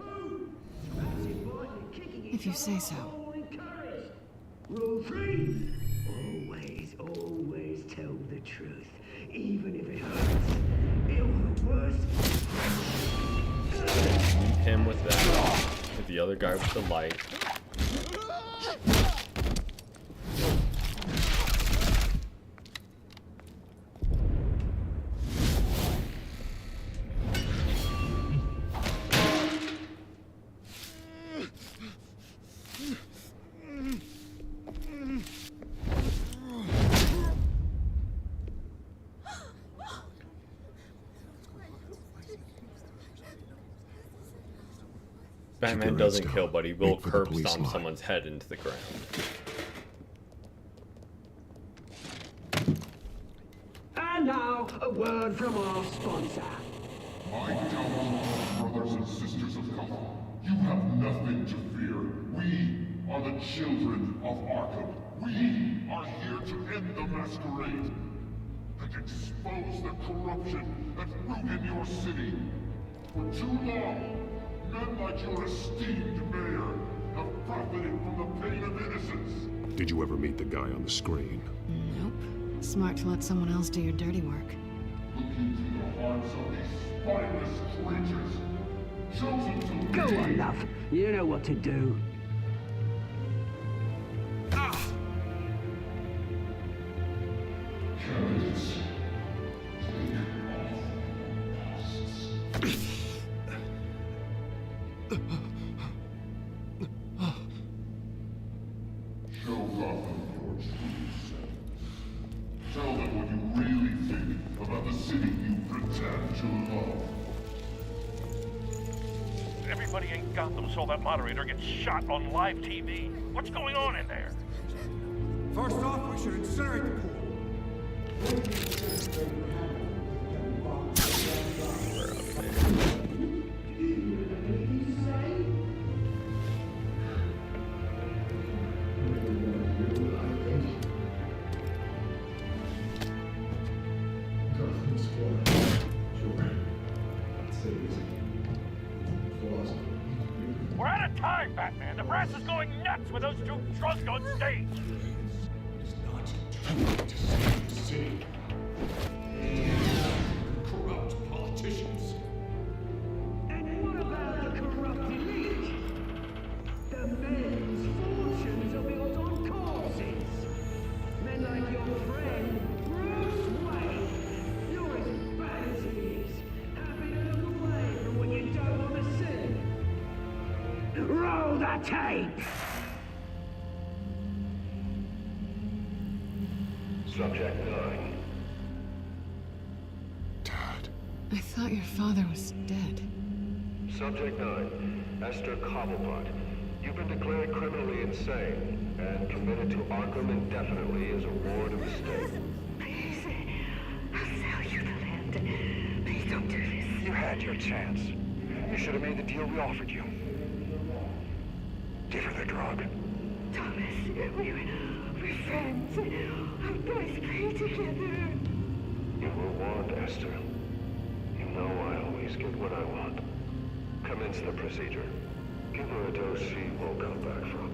That's inviting and kicking each If you say so. all encouraged. Rule 3. Always tell the truth. Even if it hurts. It'll hurt worse. Meet him with that. With the other guy with the light. Batman doesn't kill, but he will Wait for the curb police stomp line. someone's head into the ground. word from our sponsor. My downfall, brothers and sisters of Gotham. You have nothing to fear. We are the children of Arkham. We are here to end the masquerade and expose the corruption that ruined your city. For too long, men like your esteemed mayor have profited from the pain of innocence. Did you ever meet the guy on the screen? Nope. Smart to let someone else do your dirty work. Look into the hearts of these spineless creatures, chosen to Go on, love. You know what to do. Candidates, take off masks. Show Gotham your true self. Tell them what you really think about the city you pretend to love. Everybody in Gotham saw that moderator get shot on live TV. What's going on in there? First off, we should incinerate the pool. We're out of time, Batman. The brass is going nuts with those two drunks on stage. To save the city. Corrupt politicians. And what about the corrupt elite? The men's fortunes are built on causes. Men like your friend, Bruce Wayne. You're as bad as he is. Happy to look away from what you don't want to see. Roll the tape! Subject 9. I thought your father was dead. Subject 9. Esther Cobblepot. You've been declared criminally insane and committed to Arkham indefinitely as a ward of the state. Please, I'll sell you the land. Please don't do this. You had your chance. You should have made the deal we offered you. Give her the drug. Thomas, we're friends. Our boys play together. You were warned, Esther. You know I always get what I want. Commence the procedure. Give her a dose she won't come back from.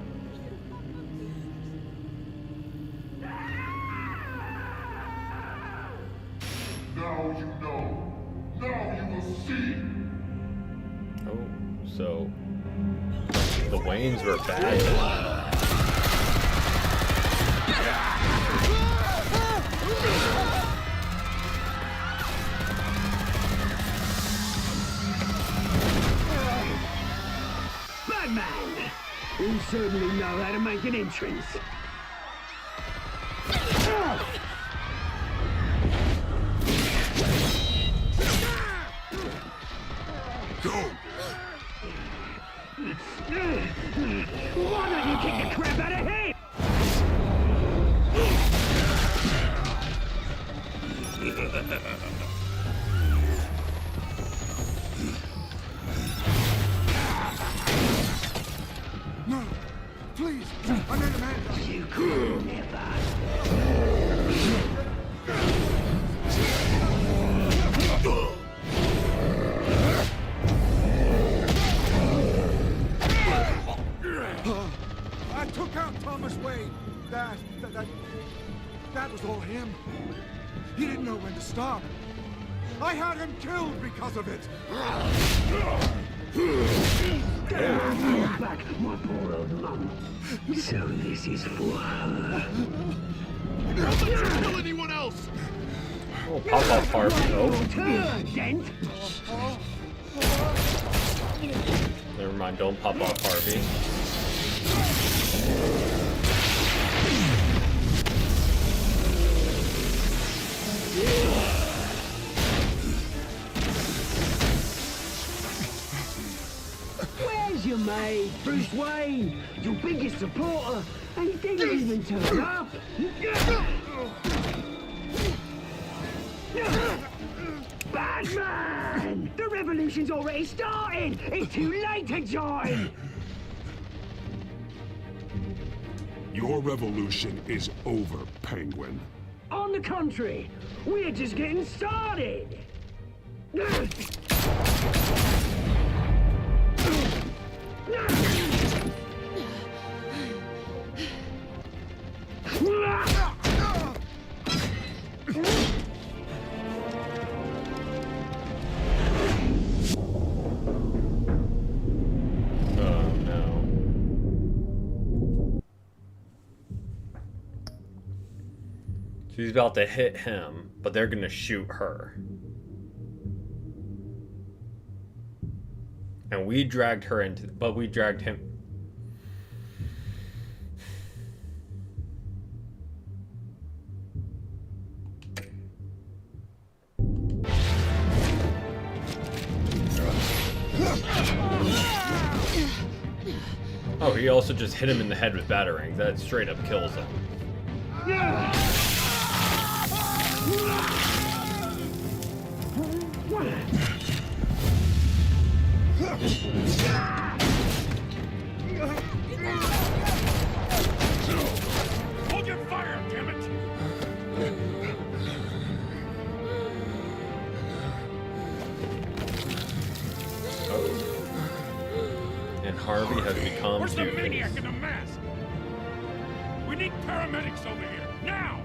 Now you know. Now you will see. Oh, so the Waynes were bad. Batman! You certainly know how to make an entrance. Go! Why don't you kick the crap out of him? No, please, I need a man. You could never. I took out Thomas Wayne. That was all him. He didn't know when to stop. I had him killed because of it. Back, my poor old mum. So this is for her. Don't let you kill anyone else! Oh, pop up Harvey, though. Dent. Never mind, don't pop off Harvey. Where's your mate, Bruce Wayne? Your biggest supporter, and he didn't even turn up. Batman! The revolution's already started! It's too late to join! Your revolution is over, Penguin. On the contrary, we're just getting started! She's about to hit him, but they're gonna shoot her. And we dragged her into, but we dragged him. Oh, he also just hit him in the head with batarangs. That straight up kills him. Hold your fire, damn it! And Harvey has become Where's the Two-Face. maniac in the mask? We need paramedics over here, now!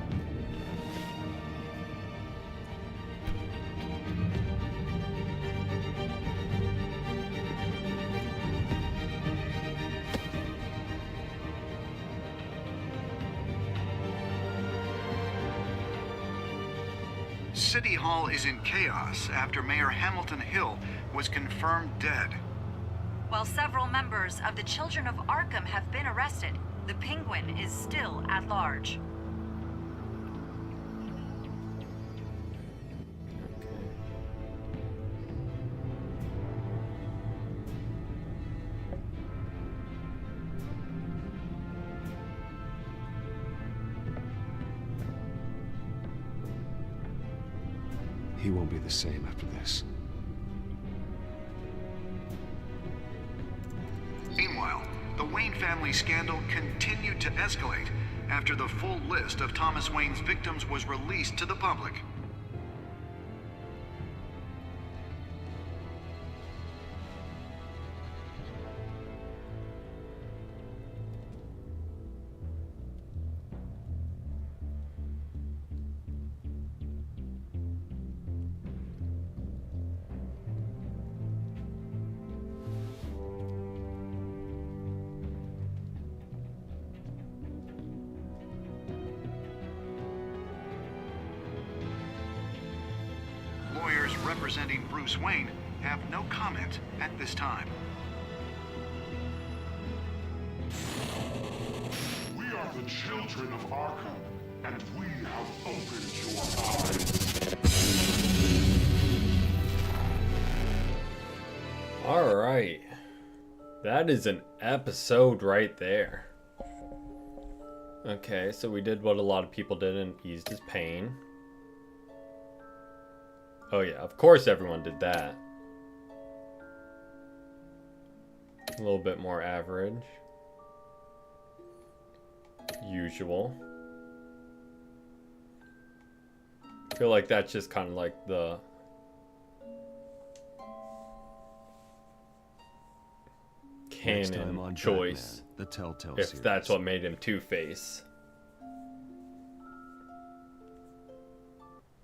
City Hall is in chaos after Mayor Hamilton Hill was confirmed dead. While several members of the Children of Arkham have been arrested, the Penguin is still at large. He won't be the same after this. Meanwhile, the Wayne family scandal continued to escalate after the full list of Thomas Wayne's victims was released to the public. Lawyers representing Bruce Wayne have no comment at this time. We are the children of Arkham, and we have opened your eyes. All right. That is an episode right there. Okay, so we did what a lot of people did and eased his pain. Oh yeah, of course everyone did that. A little bit more average. Usual. I feel like that's just kind of like the canon choice. Batman, the Telltale if series. that's what made him Two-Face.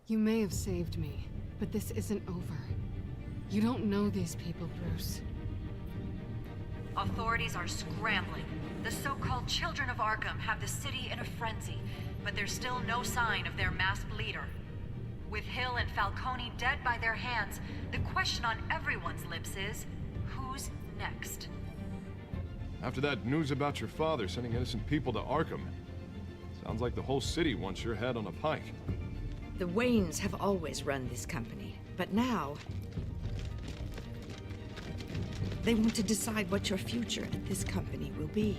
You may have saved me, but this isn't over. You don't know these people, Bruce. Authorities are scrambling. The so-called Children of Arkham have the city in a frenzy, but there's still no sign of their masked leader. With Hill and Falcone dead by their hands, the question on everyone's lips is, who's next? After that news about your father sending innocent people to Arkham, sounds like the whole city wants your head on a pike. The Waynes have always run this company, but now they want to decide what your future at this company will be.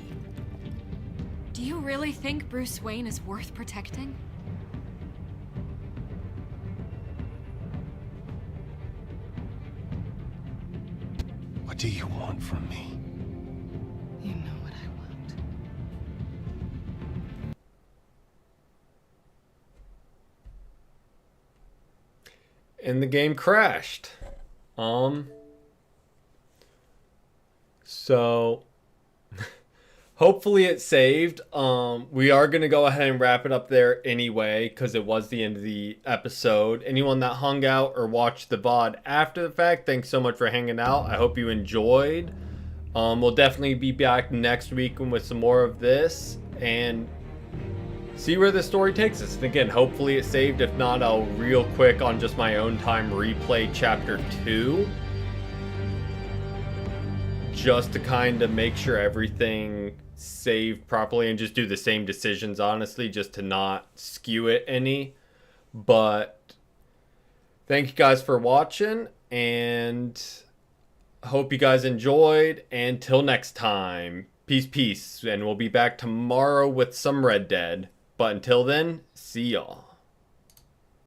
Do you really think Bruce Wayne is worth protecting? want from me? You know what I want. And the game crashed. So hopefully it saved. We are going to go ahead and wrap it up there anyway, because it was the end of the episode. Anyone that hung out or watched the VOD after the fact, thanks so much for hanging out. I hope you enjoyed. We'll definitely be back next week with some more of this and see where the story takes us. And again, hopefully it saved. If not, I'll real quick on just my own time replay chapter 2. Just to kind of make sure everything saved properly and just do the same decisions, honestly, just to not skew it any. But thank you guys for watching, and hope you guys enjoyed. Until next time, peace, and we'll be back tomorrow with some Red Dead. But until then, see y'all.